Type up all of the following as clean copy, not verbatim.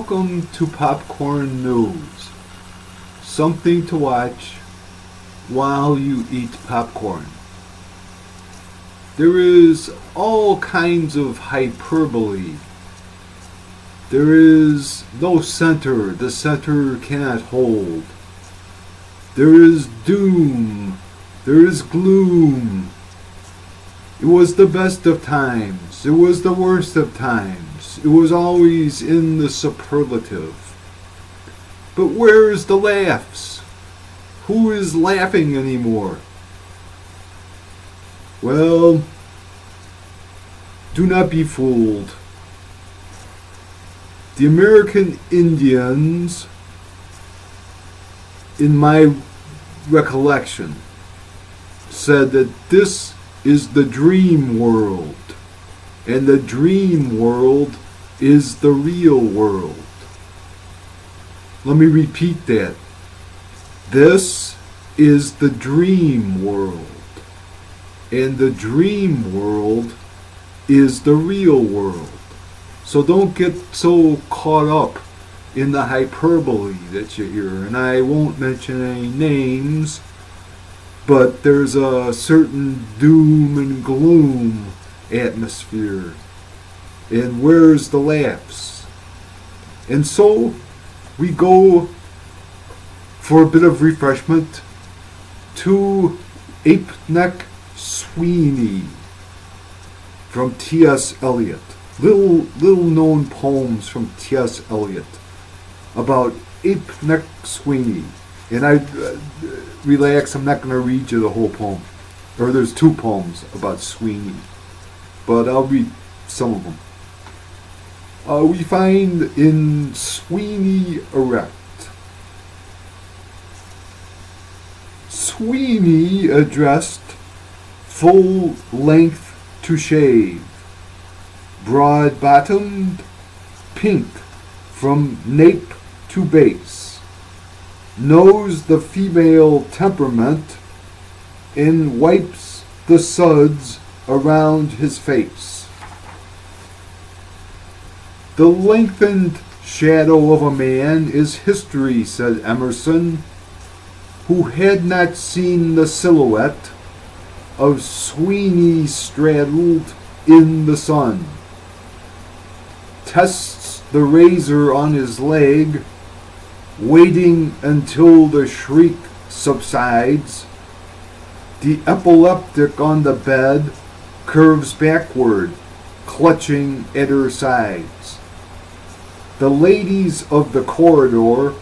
Welcome to Popcorn News. Something to watch while you eat popcorn. There is all kinds of hyperbole. There is no center. The center cannot hold. There is doom. There is gloom. It was the best of times. It was the worst of times. It was always in the superlative. But where's the laughs? Who is laughing anymore? Well, do not be fooled. The American Indians, in my recollection, said that this is the dream world, and the dream world is the real world. Let me repeat that. This is the dream world, and the dream world is the real world. So don't get so caught up in the hyperbole that you hear. And I won't mention any names, but there's a certain doom and gloom atmosphere. And where's the laughs? And so we go for a bit of refreshment to Apeneck Sweeney from T.S. Eliot. Little known poems from T.S. Eliot about Apeneck Sweeney. And relax, I'm not going to read you the whole poem. Or there's two poems about Sweeney. But I'll read some of them. We find in Sweeney Erect. Sweeney addressed, full length to shave, broad-bottomed, pink from nape to base, knows the female temperament, and wipes the suds around his face. The lengthened shadow of a man is history, said Emerson, who had not seen the silhouette of Sweeney straddled in the sun. Tests the razor on his leg, waiting until the shriek subsides. The epileptic on the bed curves backward, clutching at her sides. The ladies of the corridor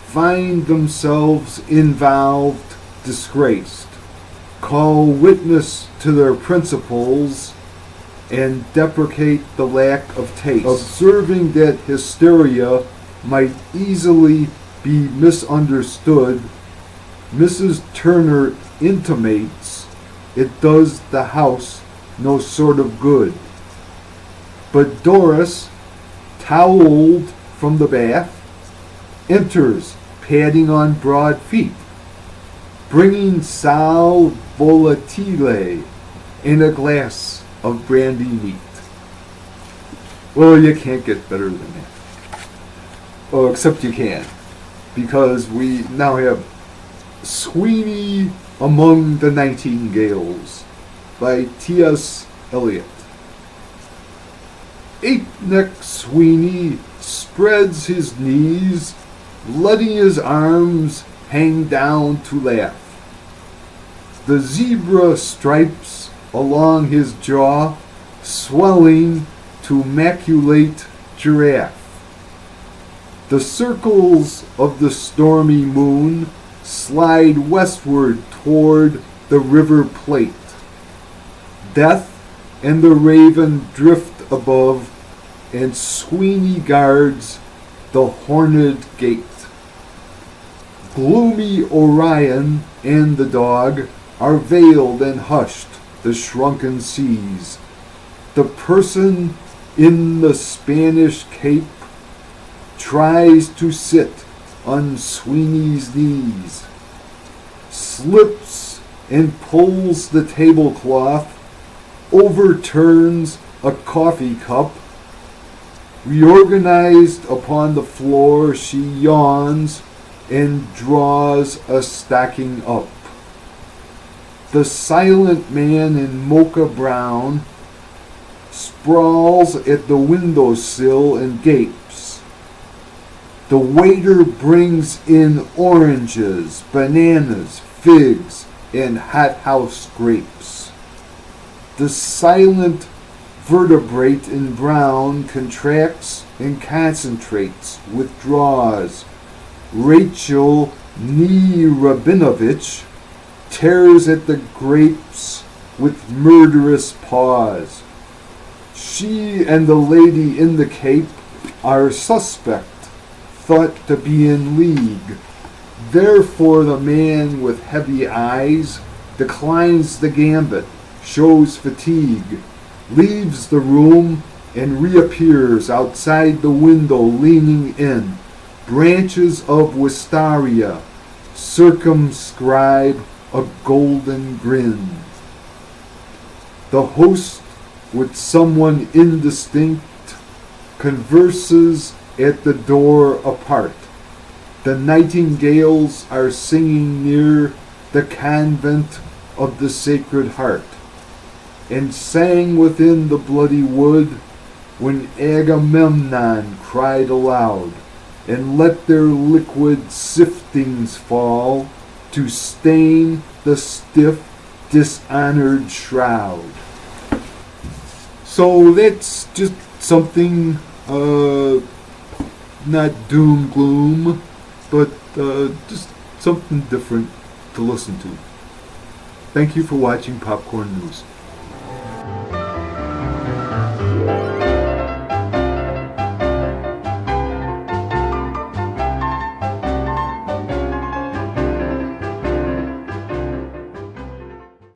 find themselves involved, disgraced, call witness to their principles, and deprecate the lack of taste. Observing that hysteria might easily be misunderstood, Mrs. Turner intimates it does the house no sort of good. But Doris, toweled from the bath, enters, padding on broad feet, bringing sal volatile in a glass of brandy neat. Well, you can't get better than that. Oh, except you can, because we now have Sweeney Among the Nightingales by T.S. Eliot. Apeneck Sweeney spreads his knees, letting his arms hang down to laugh. The zebra stripes along his jaw, swelling to maculate giraffe. The circles of the stormy moon slide westward toward the River Plate. Death and the raven drift above, and Sweeney guards the horned gate. Gloomy Orion and the dog are veiled and hushed the shrunken seas. The person in the Spanish cape tries to sit on Sweeney's knees, slips and pulls the tablecloth, overturns a coffee cup, Reorganized upon the floor, she yawns and draws a stacking up. The silent man in mocha brown sprawls at the windowsill and gapes. The waiter brings in oranges, bananas, figs, and hothouse grapes. The silent vertebrate in brown contracts and concentrates, withdraws. Rachel Rabinovich tears at the grapes with murderous paws. She and the lady in the cape are suspect, thought to be in league. Therefore the man with heavy eyes declines the gambit, shows fatigue, leaves the room, and reappears outside the window leaning in. Branches of wistaria circumscribe a golden grin. The host, with someone indistinct, converses at the door apart. The nightingales are singing near the convent of the Sacred Heart, and sang within the bloody wood when Agamemnon cried aloud, and let their liquid siftings fall to stain the stiff, dishonored shroud. So that's just something, not doom gloom, but just something different to listen to. Thank you for watching Popcorn News.